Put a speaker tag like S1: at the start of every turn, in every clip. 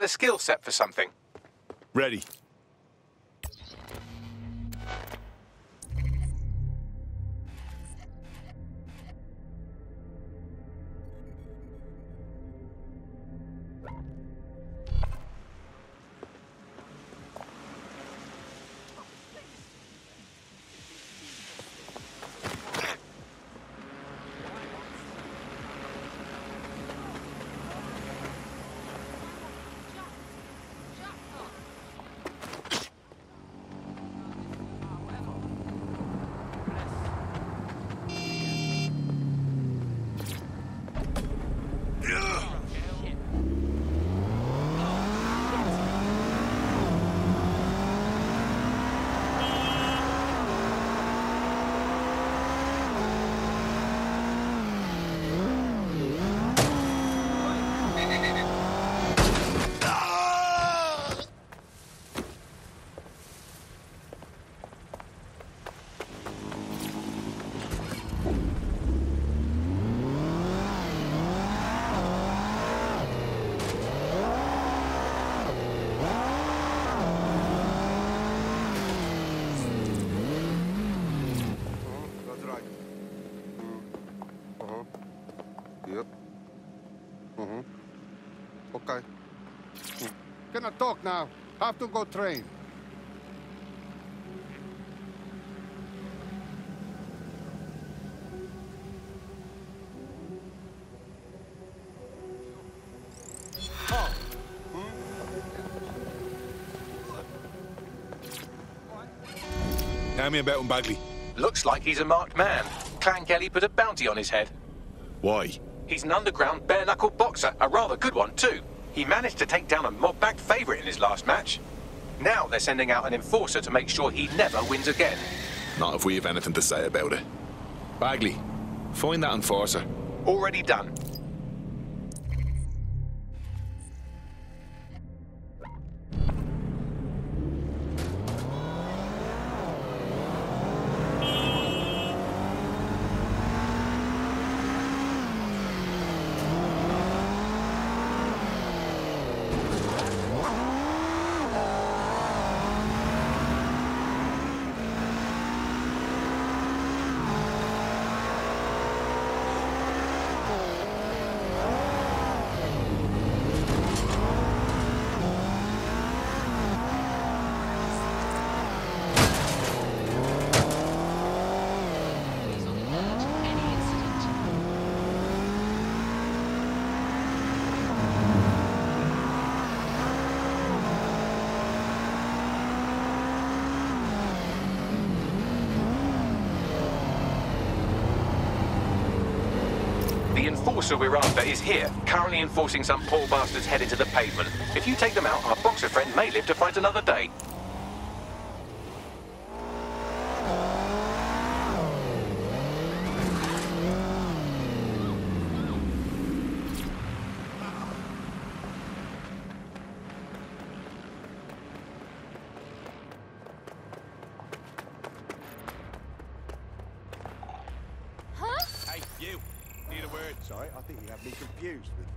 S1: the skill set for something.
S2: Ready.
S3: Okay. Cannot talk now. Have to go train.
S2: Tell me about him, Bagley.
S1: Looks like he's a marked man. Clan Kelly put a bounty on his head.
S2: Why?
S1: He's an underground bare-knuckle boxer, a rather good one too. He managed to take down a mob-backed favourite in his last match. Now they're sending out an enforcer to make sure he never wins again.
S2: Not if we have anything to say about it. Bagley, find that enforcer.
S1: Already done. The enforcer we're after is here, currently enforcing some poor bastard's head into the pavement. If you take them out, our boxer friend may live to fight another day.
S2: Hey, you. Need a word.
S3: Sorry, I think you have me confused with...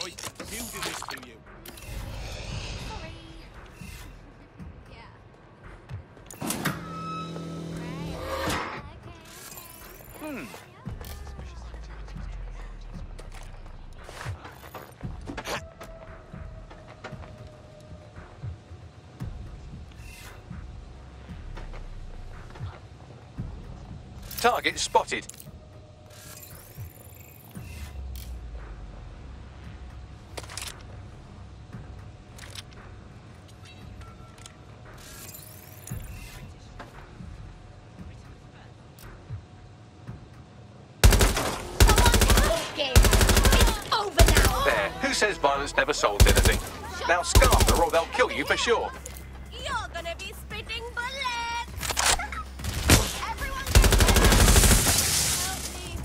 S2: Right, you do this to you.
S4: Sorry. Yeah.
S1: Target spotted. There. Who says violence never solves anything? Now scarf her or they'll kill you for sure.
S4: You're gonna be spitting bullets! Everyone help me!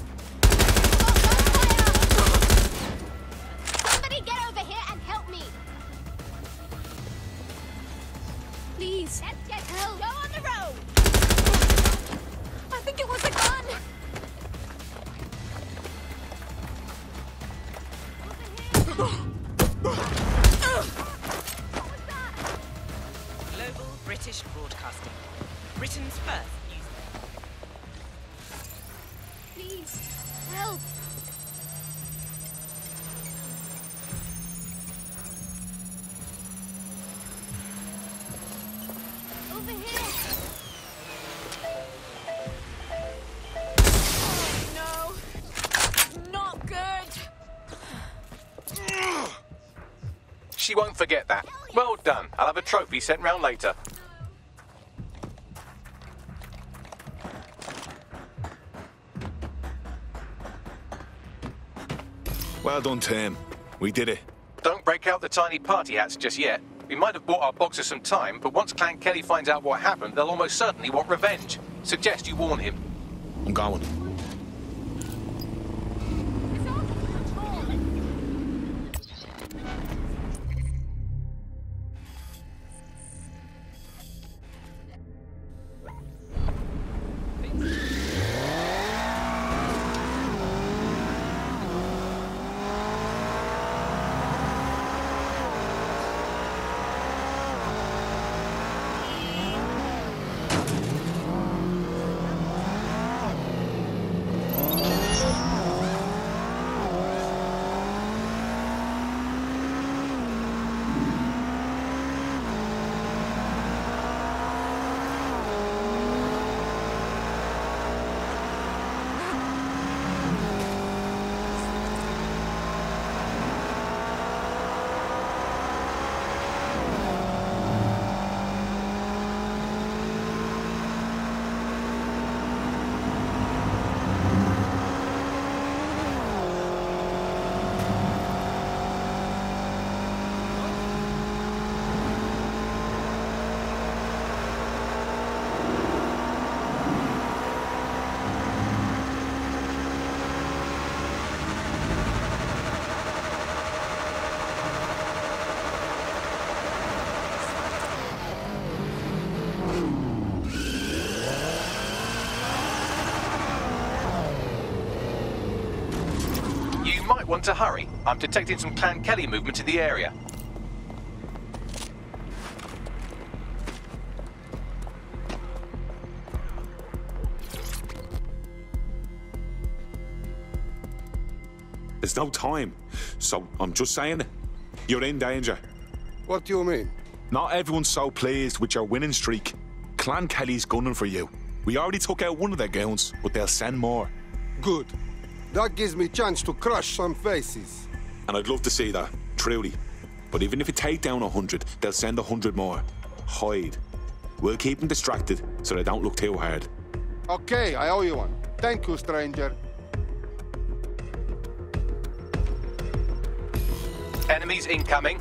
S4: Somebody get over here and help me!
S5: Global British Broadcasting. Britain's first news.
S4: Please, help! Over here! Oh no! Not good!
S1: She won't forget that. Well done. I'll have a trophy sent round later.
S2: Well done, Tim. We did it.
S1: Don't break out the tiny party hats just yet. We might have bought our boxer some time, but once Clan Kelly finds out what happened, they'll almost certainly want revenge. Suggest you warn him.
S2: I'm going.
S4: It's out of control!
S1: Want to hurry? I'm detecting some Clan Kelly movement in the area.
S2: There's no time. So I'm just saying, you're in danger.
S3: What do you mean?
S2: Not everyone's so pleased with your winning streak. Clan Kelly's gunning for you. We already took out one of their goons, but they'll send more.
S3: Good. That gives me chance to crush some faces.
S2: And I'd love to see that, truly. But even if you take down 100, they'll send 100 more. Hide. We'll keep them distracted so they don't look too hard.
S3: Okay, I owe you one. Thank you, stranger.
S1: Enemies incoming.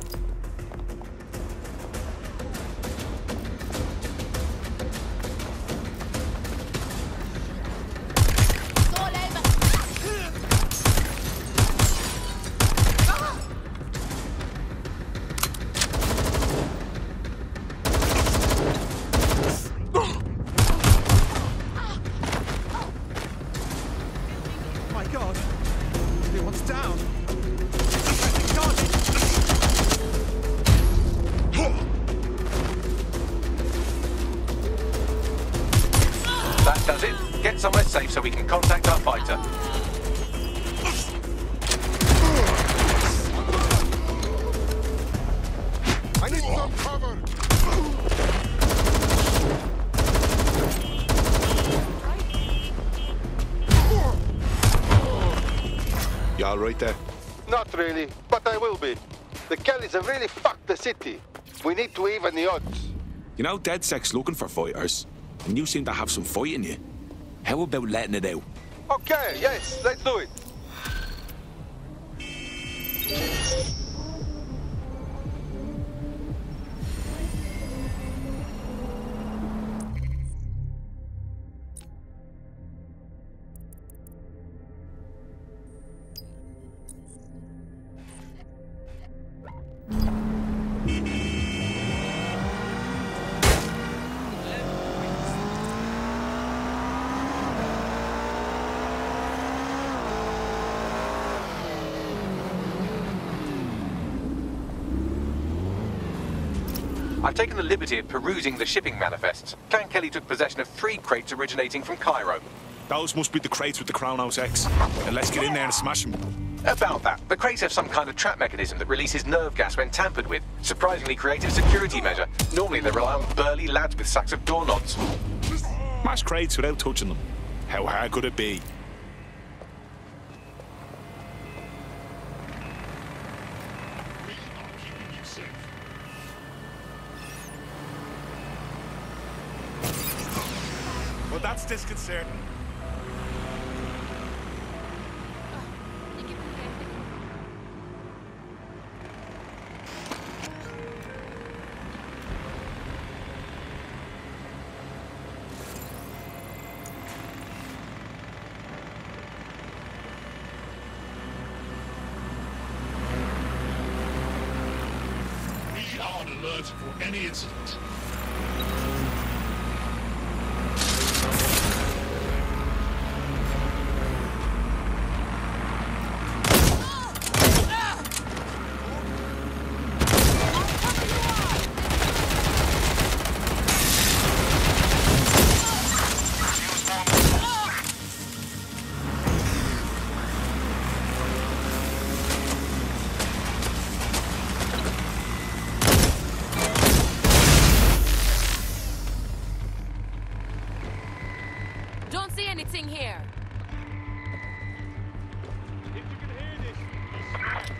S1: That does it. Get somewhere safe so we can contact our fighter.
S3: I need some cover!
S2: You all right there?
S3: Not really, but I will be. The Kellys have really fucked the city. We need to even the odds.
S2: You know, DedSec's looking for fighters, and you seem to have some fight in you. How about letting it out?
S3: Okay, yes, let's do it.
S1: I've taken the liberty of perusing the shipping manifests. Clan Kelly took possession of 3 crates originating from Cairo.
S2: Those must be the crates with the Crown House X. And let's get in there and smash them.
S1: About that, the crates have some kind of trap mechanism that releases nerve gas when tampered with. Surprisingly creative security measure. Normally they rely on burly lads with sacks of doorknobs.
S2: Smash crates without touching them. How hard could it be?
S6: Well, that's disconcerting.
S7: We are on alert for any incident.
S4: Don't see anything here.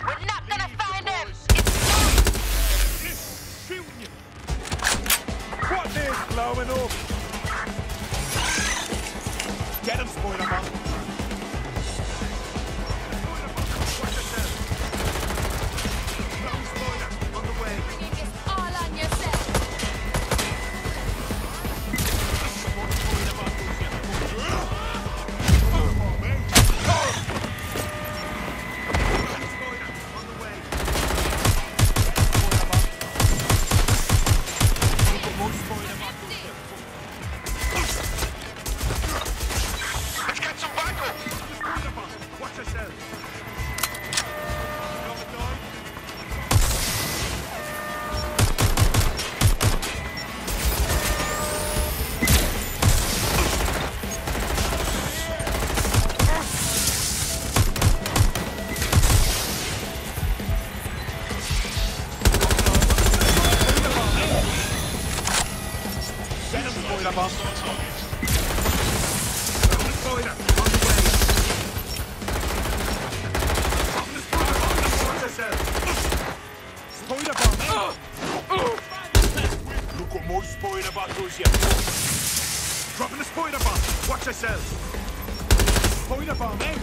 S4: We're not gonna find him.
S6: It's shooting you. What is blowing up? Get him, Spider-Man. Spider on the way.
S4: Bringing this all on yourself.
S3: Let's get some backup!
S6: Watch yourself. Get him, Spider-Man. Spider, on the way. Watch yourself. Spider-Man. Look what more Spider-Man does, you. Dropping the Spider-Man. Watch yourself. Spider-Man, eh?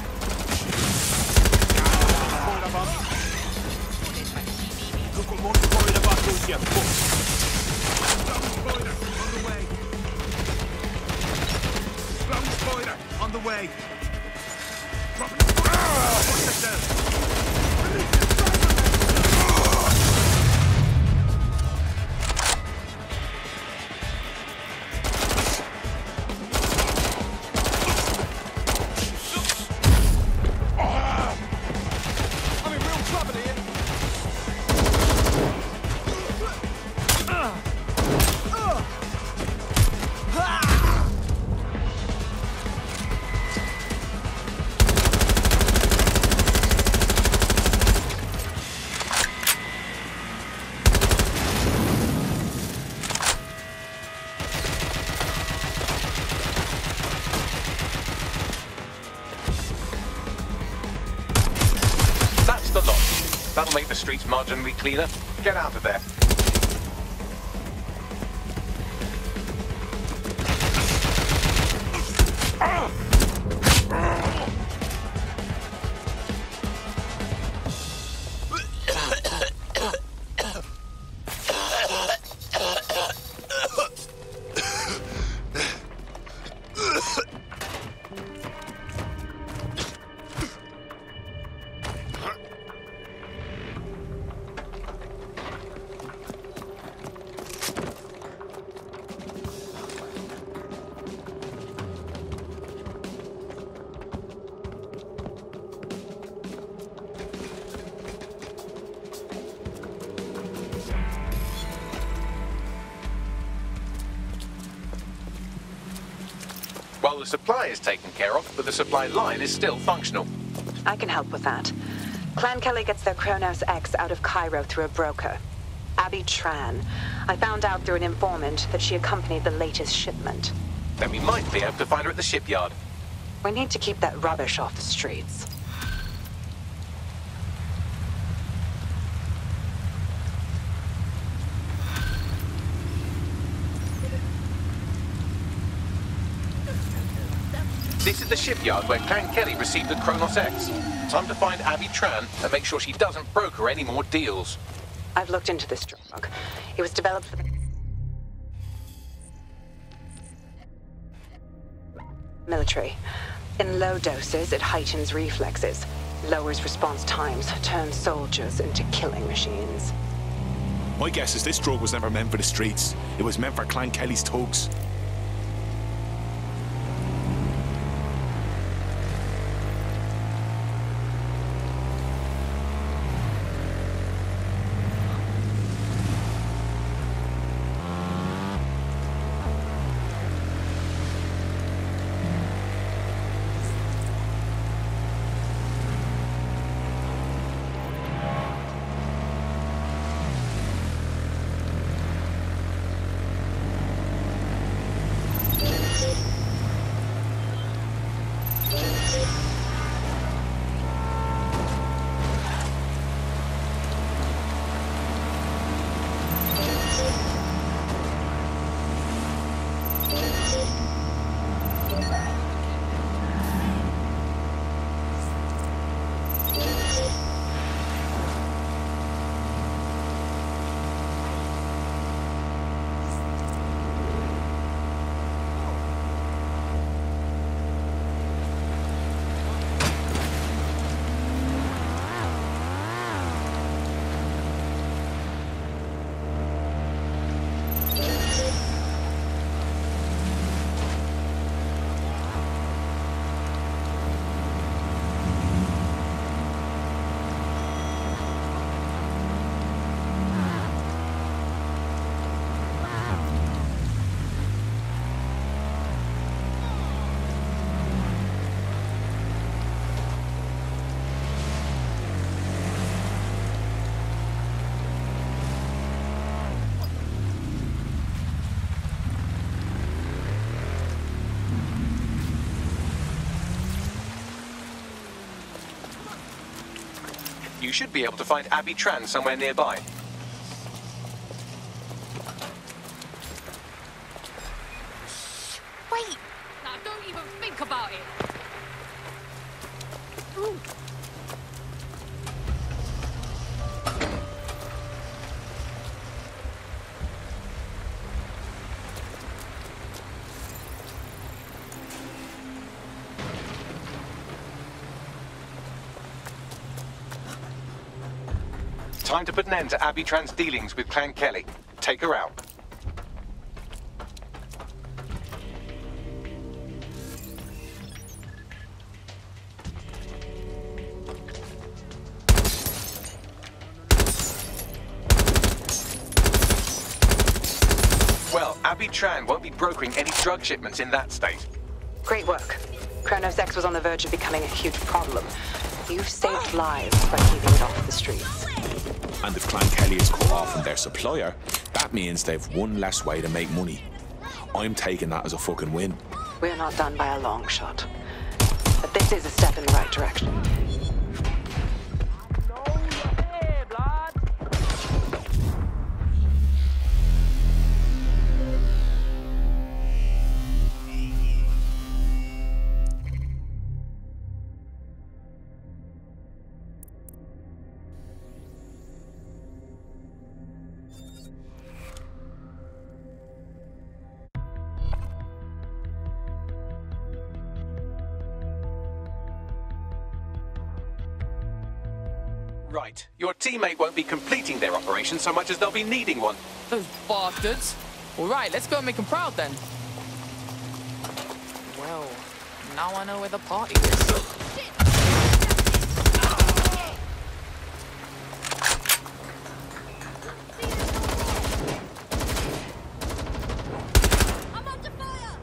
S6: Spider-Man. Look what more Spider-Man does, you. Spider, on the way. Ground Spider, on the way. Dropping the Spider. Watch yourself. Release the I'm in real trouble here.
S1: That's the lot. That'll make the streets marginally cleaner. Get out of there. While the supply is taken care of, but the supply line is still functional.
S8: I can help with that. Clan Kelly gets their Kronos X out of Cairo through a broker. Abby Tran. I found out through an informant that she accompanied the latest shipment.
S1: Then we might be able to find her at the shipyard.
S8: We need to keep that rubbish off the streets.
S1: This is the shipyard where Clan Kelly received the Kronos X. Time to find Abby Tran and make sure she doesn't broker any more deals.
S8: I've looked into this drug. It was developed for the... military. In low doses, it heightens reflexes, lowers response times, turns soldiers into killing machines.
S2: My guess is this drug was never meant for the streets. It was meant for Clan Kelly's thugs.
S1: You should be able to find Abby Tran somewhere nearby.
S4: Wait! Now don't even think about it. Ooh.
S1: Time to put an end to Abby Tran's dealings with Clan Kelly. Take her out. Well, Abby Tran won't be brokering any drug shipments in that state.
S8: Great work. Kronos X was on the verge of becoming a huge problem. You've saved lives by keeping it off the streets.
S2: And if Clan Kelly is cut off from their supplier, that means they've one less way to make money. I'm taking that as a fucking win.
S8: We're not done by a long shot. But this is a step in the right direction.
S1: Right. Your teammate won't be completing their operation so much as they'll be needing one.
S9: Those bastards. All right, let's go and make them proud then. Well, now I know where the party is.
S4: I'm under fire!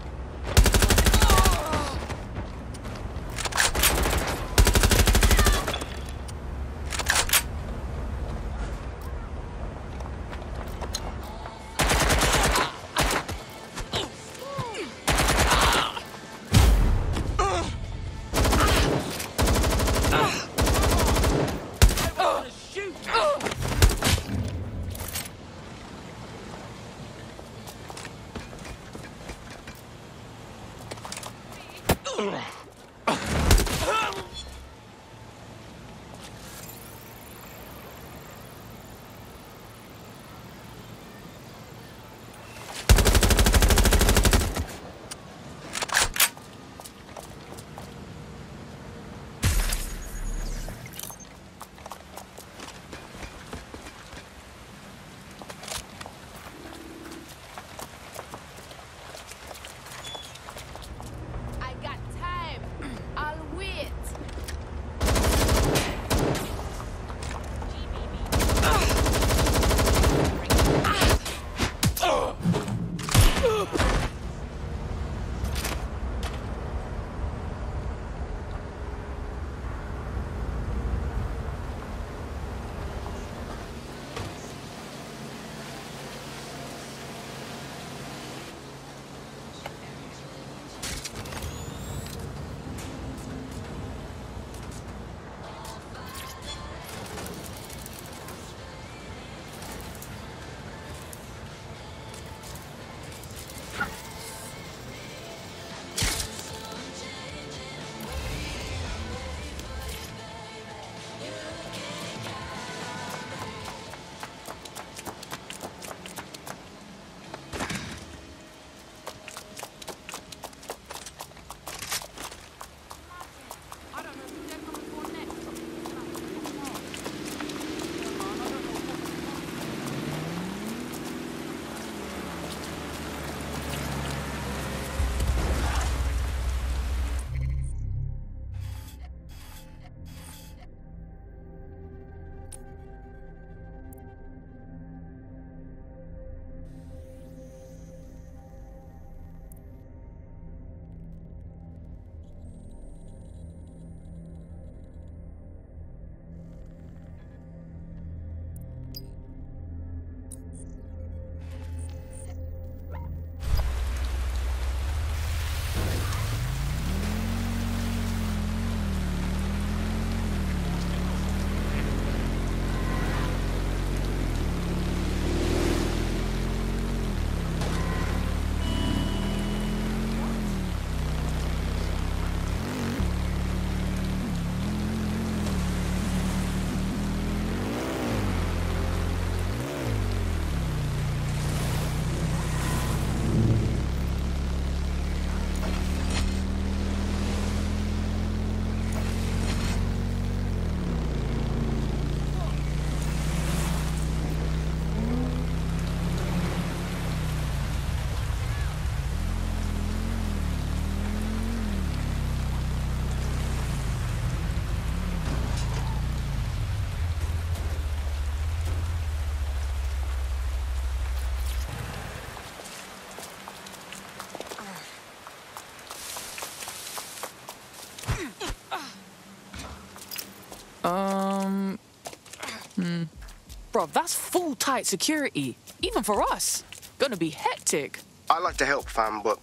S9: Bro, that's full tight security. Even for us. Gonna be hectic.
S10: I like to help, fam, but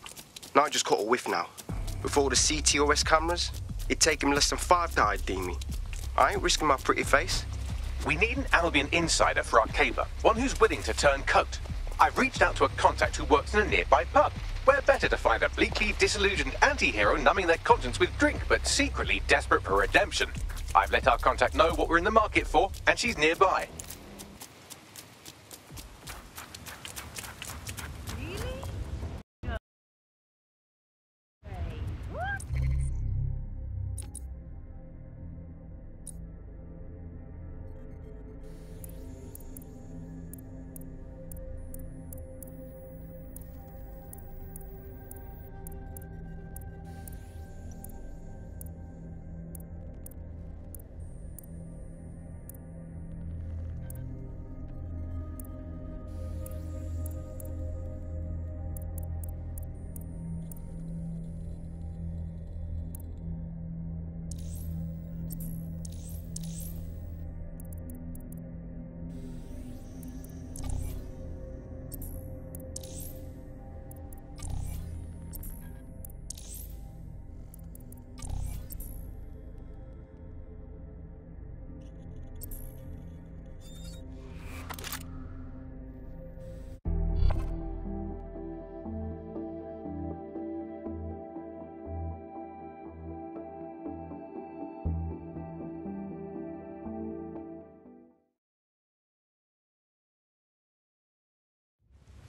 S10: now I just caught a whiff now. With all the CTOS cameras, it'd take him less than 5 to ID me. I ain't risking my pretty face.
S1: We need an Albion insider for our caber, one who's willing to turn coat. I've reached out to a contact who works in a nearby pub. Where better to find a bleakly disillusioned anti-hero numbing their conscience with drink, but secretly desperate for redemption. I've let our contact know what we're in the market for, and she's nearby.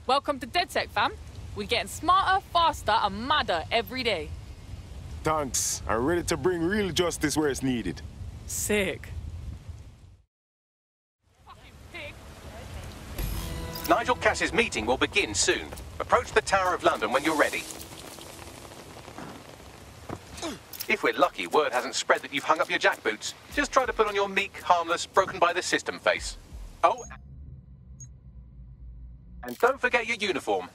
S9: Welcome to DedSec, fam. We're getting smarter, faster, and madder every day.
S11: Thanks. I'm ready to bring real justice where it's needed.
S9: Sick.
S1: Nigel Cass's meeting will begin soon. Approach the Tower of London when you're ready. If we're lucky, word hasn't spread that you've hung up your jackboots. Just try to put on your meek, harmless, broken-by-the-system face. Oh, and don't forget your uniform.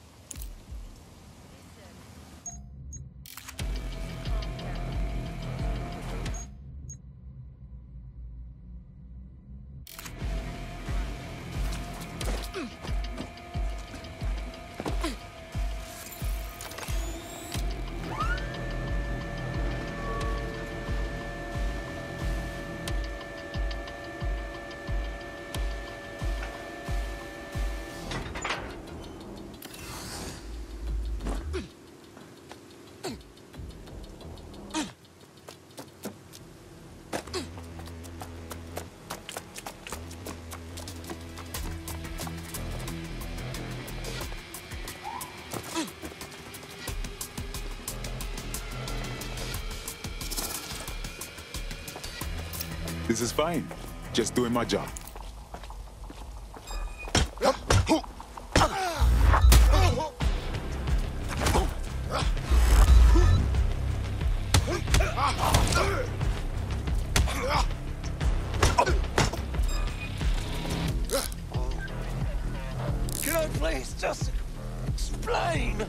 S11: This is fine. Just doing my job.
S6: Can I please just explain?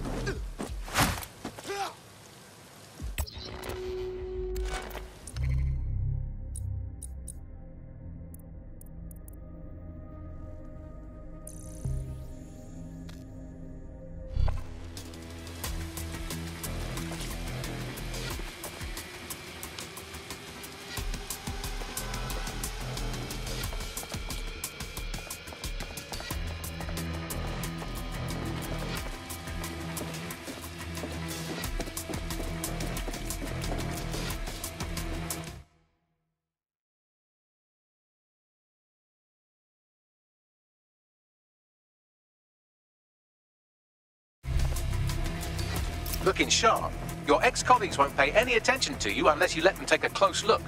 S1: Looking sharp. Your ex-colleagues won't pay any attention to you unless you let them take a close look.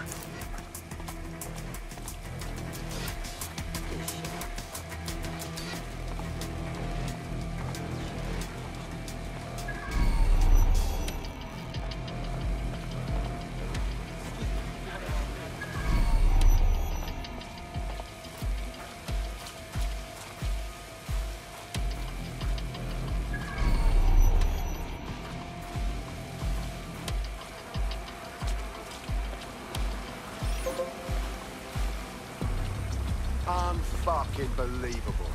S3: Unfucking believable.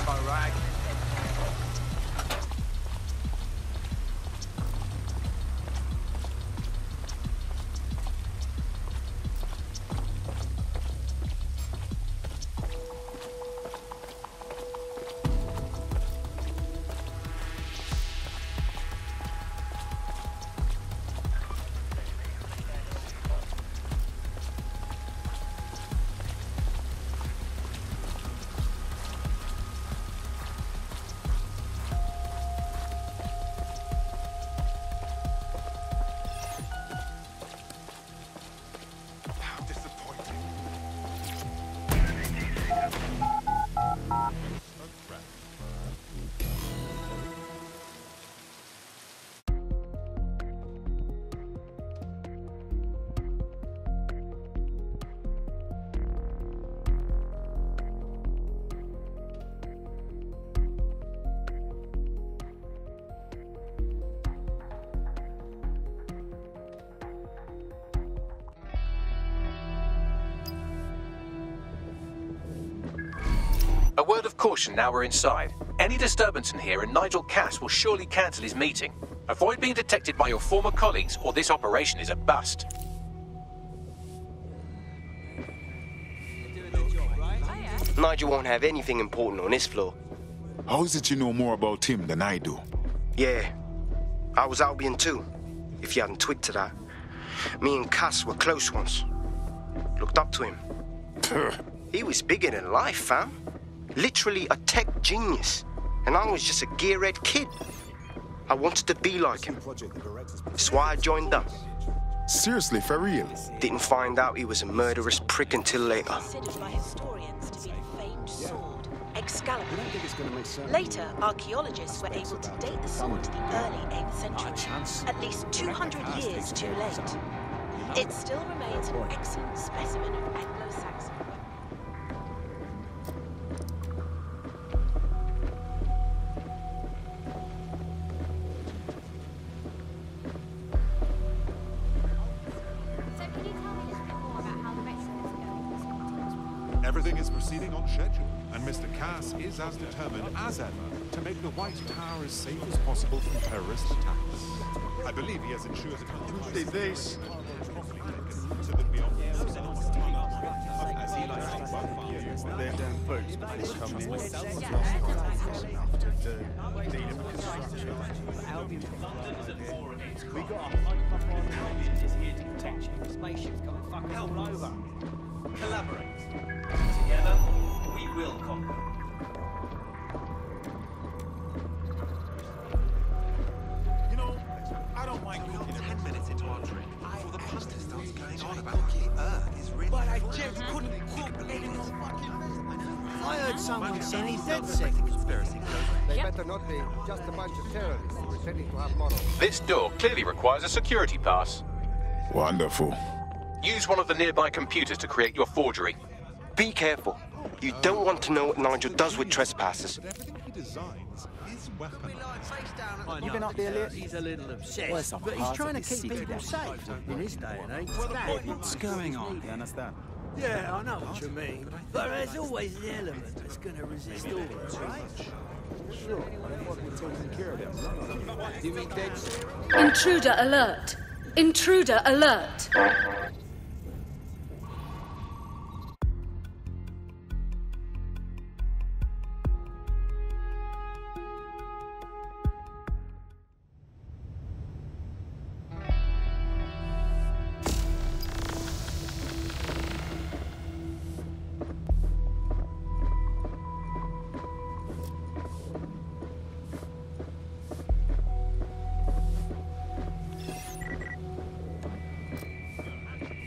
S3: All right.
S1: A word of caution now we're inside. Any disturbance in here and Nigel Cass will surely cancel his meeting. Avoid being detected by your former colleagues or this operation is a bust.
S10: Nigel won't have anything important on this floor.
S11: How is it you know more about him than I do?
S10: Yeah, I was Albion too, if you hadn't twigged to that. Me and Cass were close once. Looked up to him. He was bigger than life, fam. Literally a tech genius. And I was just a gearhead kid. I wanted to be like him. That's why I joined up.
S11: Seriously, for real?
S10: Didn't find out he was a murderous prick until later.
S5: Considered by historians to be the famed sword, Excalibur. Later, archaeologists were able to date the sword to the early 8th century, at least 200 years too late. It still remains an excellent specimen of Anglo-Saxon weapon.
S6: Everything is proceeding on schedule, and Mr. Cass is as determined as ever to make the White Tower as safe as possible from terrorist attacks. I believe he has ensured that this.
S11: They're down first before coming in.
S12: Albion we got a Albion is here to protect you. Spaceships coming fucking all over. Collaborate. Together, we will conquer.
S6: You know, I don't mind cooking 10 minutes into our drink before the pasta starts going on about the Earth is really.
S12: But I just couldn't cook any more fucking. I heard someone saying DedSec.
S3: They better not be. Just a bunch of terrorists pretending to have morals.
S1: This door clearly requires a security pass.
S11: Wonderful.
S1: Use one of the nearby computers to create your forgery.
S10: Be careful. You don't want to know what Nigel does with trespassers.
S6: Everything he designs is weaponized.
S12: You've been up there lately? He's a little obsessed, but he's trying to keep people safe in this day and age. What's going on? You understand? Yeah, I know what you mean. But there's always an element that's going to resist orders, right?
S11: Sure, but I thought we'd taken care of them.
S12: Do you mean DedSec?
S4: Intruder alert! Intruder alert!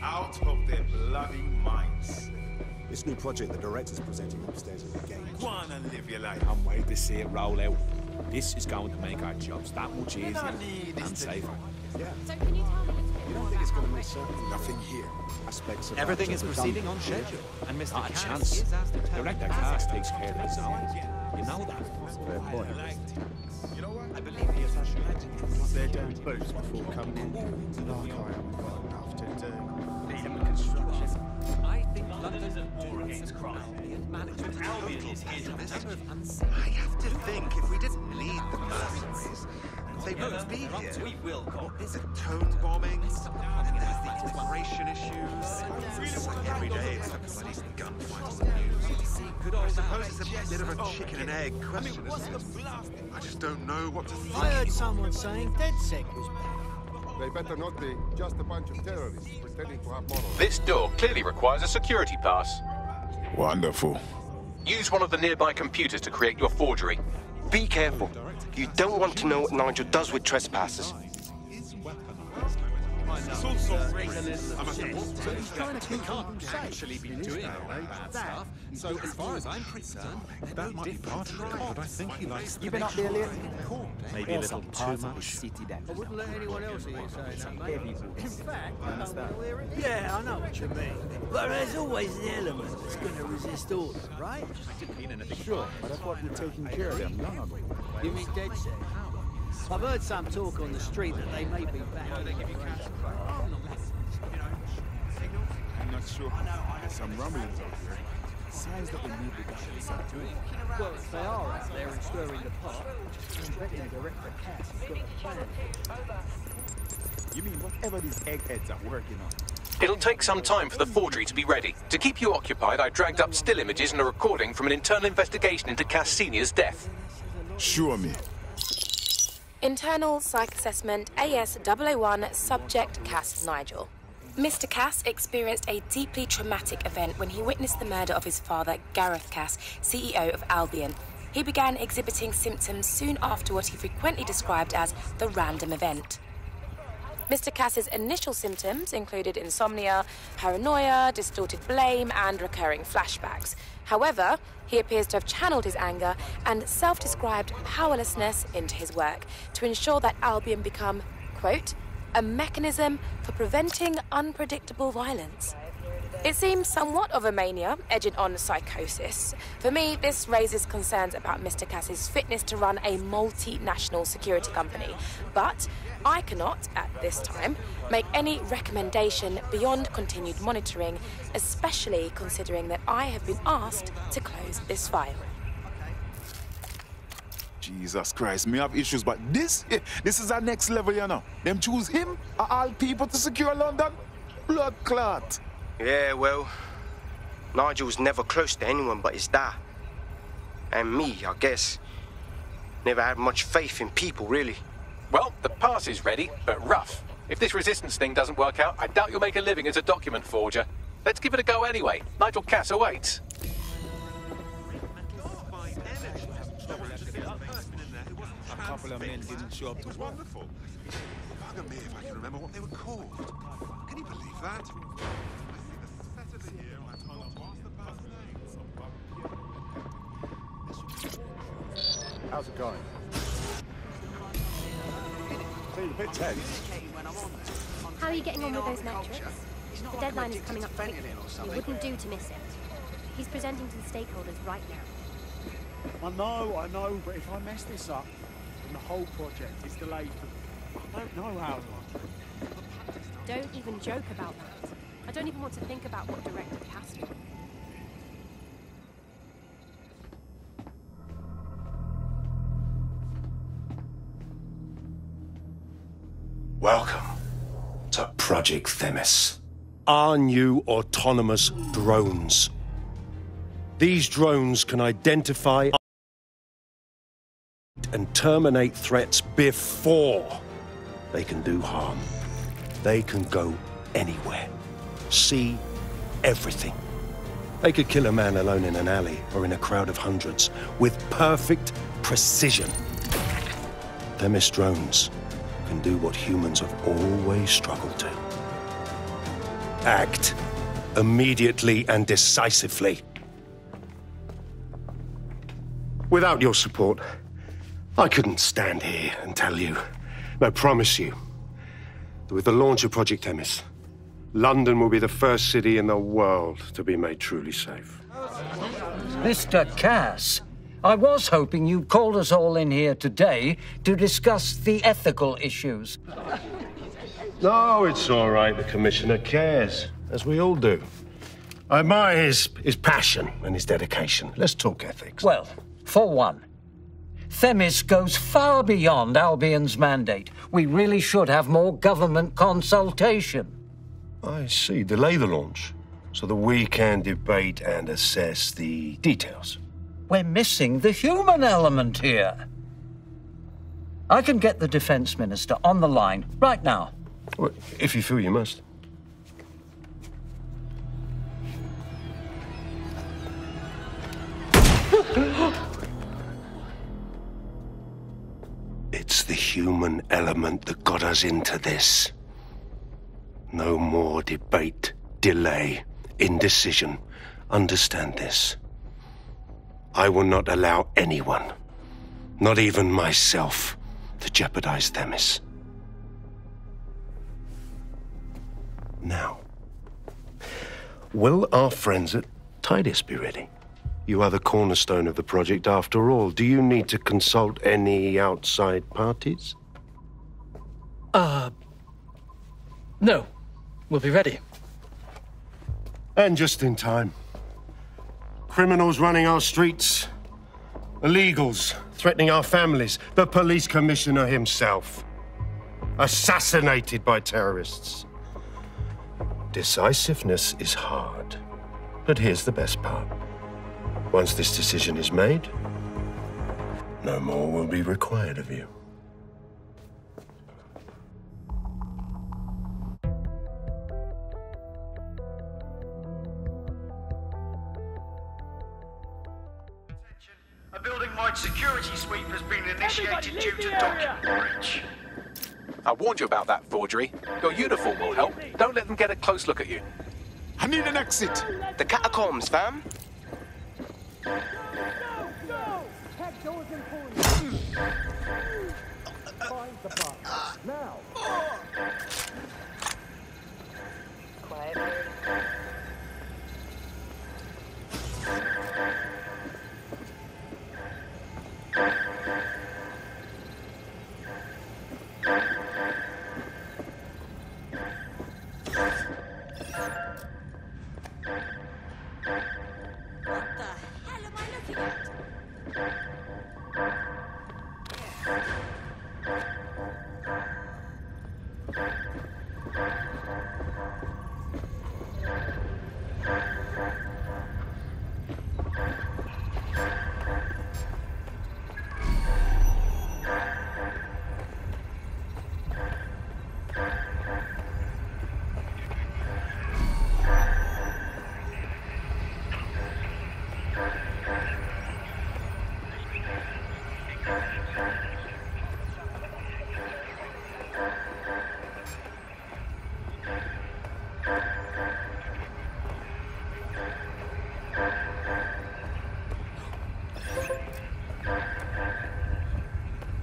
S6: Out of their bloody minds.
S13: This new project the director's presenting upstairs at the game.
S6: Go on and live your life.
S2: I'm waiting to see it roll out. This is going to make our jobs that much easier and safer.
S13: Yeah.
S4: So can you tell me?
S13: You don't think it's going to make sense? Nothing here. Aspects of
S14: Everything is proceeding on schedule, and Mr.
S2: Not a
S14: Cass
S2: chance.
S14: is as determined.
S2: Director Cass takes care of his own. You know that.
S11: Fair point.
S6: You know what? I believe he is assured.
S11: They're down first before coming in.
S12: I think London is at war against crime. Management Albion is here to protect you.
S6: I have to think if we didn't need the mercenaries, they won't be here.
S12: We will conquer.
S6: There's atomic bombing, and there's the immigration issues. It's like every day it's a bloody gunfight on the news. I suppose it's a bit of a chicken and egg question, isn't it? I just don't know what to think.
S12: I heard someone saying DedSec was back.
S3: They better not be. Just a bunch of terrorists pretending to have morals.
S1: This door clearly requires a security pass.
S11: Wonderful.
S1: Use one of the nearby computers to create your forgery.
S10: Be careful. You don't want to know what Nigel does with trespassers.
S6: It's also
S12: He's trying to keep people safe.
S14: Actually be doing all that bad stuff. So as far as I'm concerned,
S6: that might be part of it, but I think he likes the
S12: You've been up there lately?
S14: maybe a little too much.
S12: I wouldn't let anyone else hear you say that, mate. In fact, yeah, I know what you mean. But there's always an element that's going to resist orders, right?
S11: Sure, but I thought we'd taken care of them long ago.
S12: You mean DedSec? I've heard some talk on the street that they may be back.
S11: I'm not sure. There's some rumblings out there. Signs that we need the guys inside too.
S12: Well, if they are out there and stirring the pot, I'm betting Director Cass has got a plan.
S11: You mean whatever these eggheads are working on?
S1: It'll take some time for the forgery to be ready. To keep you occupied, I dragged up still images and a recording from an internal investigation into Cass Sr.'s death.
S11: Show me.
S15: Internal Psych Assessment AS001 Subject Cass Nigel. Mr. Cass experienced a deeply traumatic event when he witnessed the murder of his father, Gareth Cass, CEO of Albion. He began exhibiting symptoms soon after what he frequently described as the random event. Mr. Cass's initial symptoms included insomnia, paranoia, distorted blame, and recurring flashbacks. However, he appears to have channeled his anger and self-described powerlessness into his work to ensure that Albion become, quote, a mechanism for preventing unpredictable violence. It seems somewhat of a mania, edging on psychosis. For me, this raises concerns about Mr. Cass's fitness to run a multinational security company. But I cannot, at this time, make any recommendation beyond continued monitoring, especially considering that I have been asked to close this file.
S11: Jesus Christ, me have issues, but this is our next level, you know. Them choose him, of all people, to secure London? Blood clot.
S10: Yeah, well, Nigel's never close to anyone but his dad. And me, I guess. Never had much faith in people, really.
S1: Well, the pass is ready, but rough. If this resistance thing doesn't work out, I doubt you'll make a living as a document forger. Let's give it a go anyway. Nigel Cass awaits.
S11: A couple of men didn't show up to work.
S6: Wonderful. Bugger me if I can remember what they were called. Can you believe that?
S13: How's it going? Feeling a bit tense.
S16: How are you getting on with those metrics? The deadline is coming up quickly. You wouldn't do to miss it. He's presenting to the stakeholders right now.
S13: I know, but if I mess this up, then the whole project is delayed for I don't know how long.
S16: Don't even joke about that. I don't even want to think about what Director Cass wants.
S17: Welcome to Project Themis. Our new autonomous drones. These drones can identify and terminate threats before they can do harm. They can go anywhere, see everything. They could kill a man alone in an alley or in a crowd of hundreds with perfect precision. Themis drones can do what humans have always struggled to. Act immediately and decisively. Without your support, I couldn't stand here and tell you, I promise you, that with the launch of Project Themis, London will be the first city in the world to be made truly safe.
S18: Mr. Cass, I was hoping you called us all in here today to discuss the ethical issues.
S17: No, it's all right. The Commissioner cares, as we all do. I admire his passion and his dedication. Let's talk ethics.
S18: Well, for one, Themis goes far beyond Albion's mandate. We really should have more government consultation.
S17: I see. Delay the launch so that we can debate and assess the details.
S18: We're missing the human element here. I can get the Defense Minister on the line right now.
S17: Well, if you feel you must. It's the human element that got us into this. No more debate, delay, indecision. Understand this. I will not allow anyone, not even myself, to jeopardize Themis. Now, will our friends at Tidus be ready? You are the cornerstone of the project after all. Do you need to consult any outside parties?
S18: No. We'll be ready.
S17: And just in time. Criminals running our streets. Illegals threatening our families. The police commissioner himself. Assassinated by terrorists. Decisiveness is hard. But here's the best part. Once this decision is made, no more will be required of you.
S12: A building-wide security sweep has been initiated due to document breach.
S1: I warned you about that forgery. Your uniform will help. Don't let them get a close look at you.
S11: I need an exit.
S10: The catacombs, fam.
S12: Now.
S8: Quiet.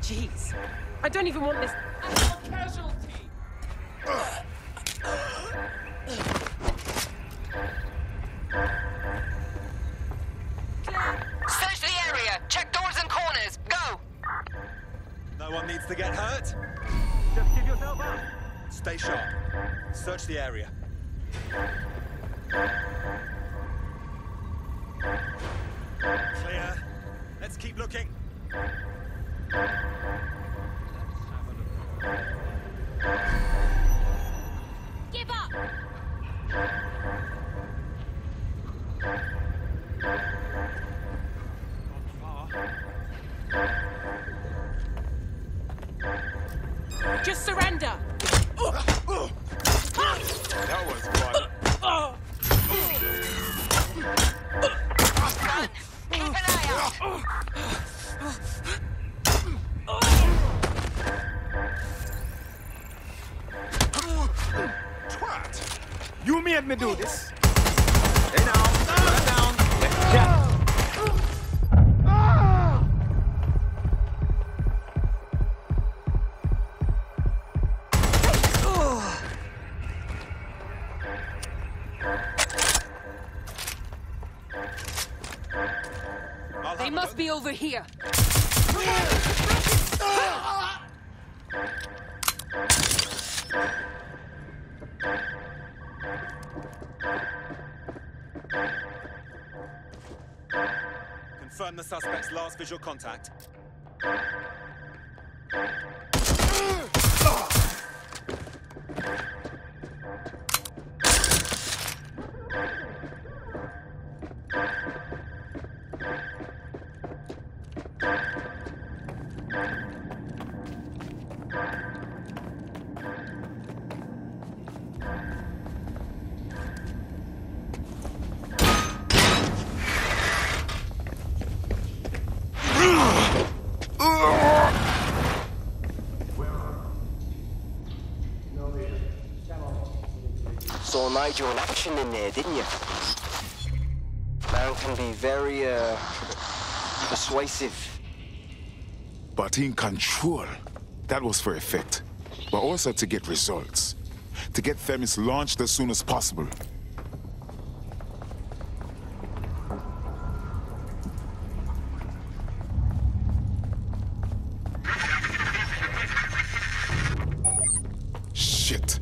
S9: Jeez. I don't even want this. Casualty!
S19: Search the area. Check doors and corners. Go!
S6: No one needs to get hurt.
S12: Just give yourself up.
S6: Stay sharp. Search the area. Clear. Let's keep looking.
S16: Give up!
S9: Just surrender!
S11: That was fun.
S19: Gun. Keep an eye out.
S11: Twat! You made me do this. Hey now, stand down. Let's chat.
S9: They must be over here.
S6: Confirm the suspect's last visual contact.
S10: Saw Nigel in action in there, didn't you? Man can be very, persuasive.
S11: But in control. That was for effect. But also to get results. To get Themis launched as soon as possible. Shit.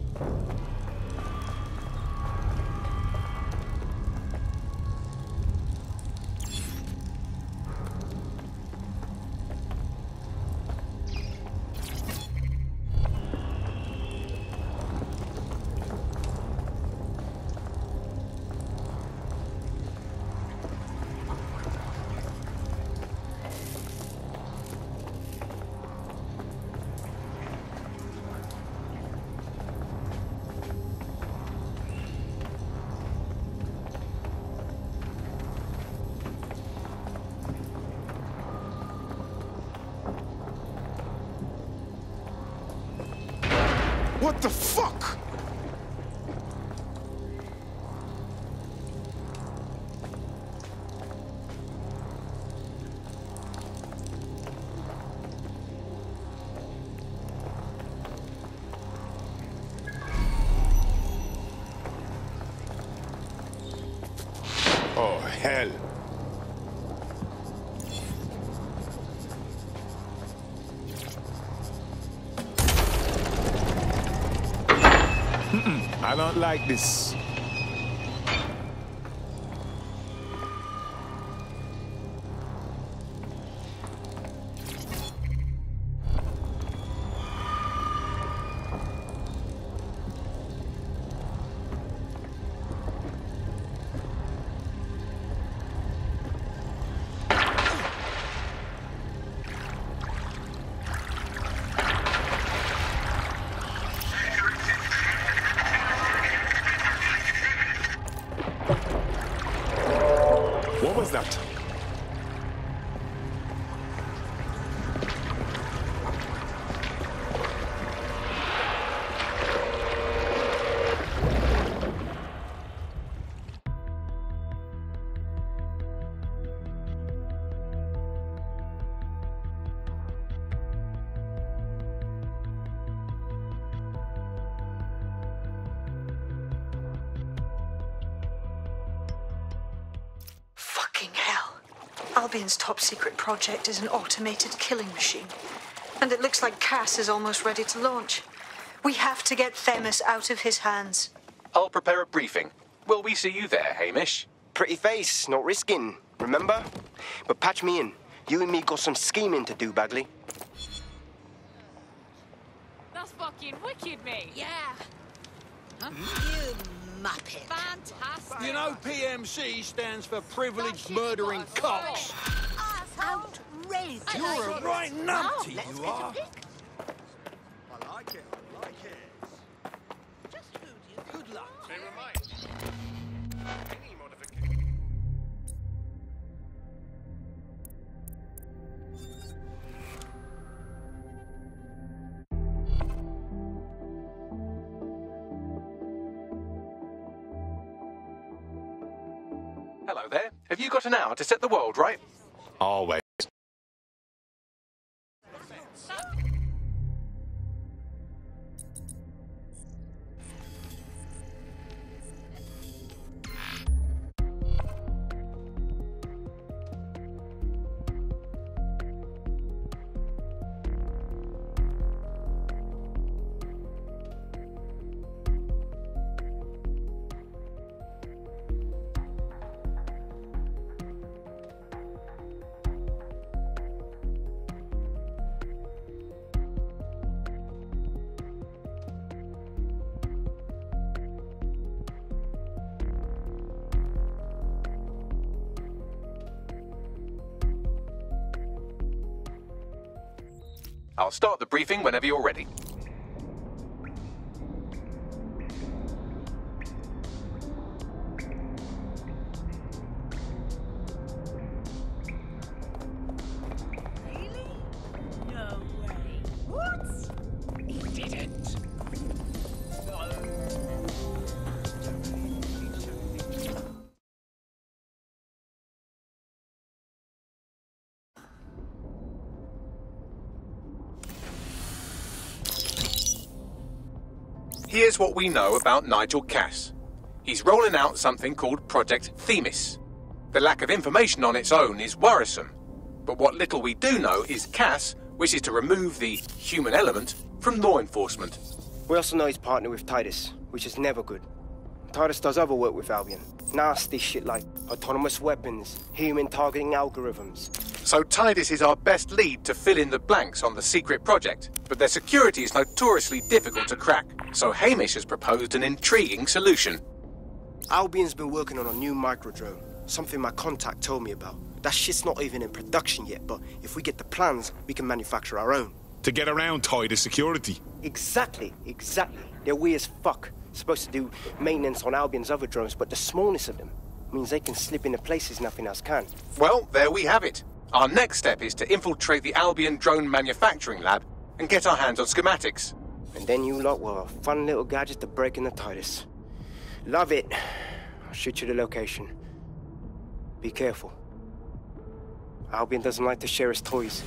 S11: What the fuck? Oh, hell. I don't like this. What was that?
S20: Fucking hell. Albion's top secret project is an automated killing machine. And it looks like Cass is almost ready to launch. We have to get Themis out of his hands.
S1: I'll prepare a briefing. Will we see you there, Hamish?
S10: Pretty face, not risking, remember? But patch me in. You and me got some scheming to do, Bagley.
S9: That's fucking wicked, mate.
S12: Yeah.
S9: Huh?
S12: You muppet.
S9: Fantastic.
S12: You know PMC stands for privileged murdering cocks.
S20: Outrageous.
S12: You're a right numpty, you are.
S6: I like it, I like it.
S12: Just who do you... Good luck.
S6: Never mind. Any modification.
S1: Hello there. Have you got an hour to set the world right?
S2: Always.
S1: I'll start the briefing whenever you're ready.
S12: Really? No way. What? He didn't.
S1: Here's what we know about Nigel Cass. He's rolling out something called Project Themis. The lack of information on its own is worrisome, but what little we do know is Cass wishes to remove the human element from law enforcement.
S10: We also know he's partnered with Titus, which is never good. Titus does other work with Albion. Nasty shit like autonomous weapons, human targeting algorithms.
S1: So Titus is our best lead to fill in the blanks on the secret project, but their security is notoriously difficult to crack, so Hamish has proposed an intriguing solution.
S10: Albion's been working on a new microdrone, something my contact told me about. That shit's not even in production yet, but if we get the plans, we can manufacture our own.
S2: To get around Titus security.
S10: Exactly. They're weird as fuck. Supposed to do maintenance on Albion's other drones, but the smallness of them means they can slip into places nothing else can.
S1: Well, there we have it. Our next step is to infiltrate the Albion drone manufacturing lab and get our hands on schematics.
S10: And then you lot were a fun little gadget to break in the TARDIS. Love it. I'll shoot you the location. Be careful. Albion doesn't like to share his toys.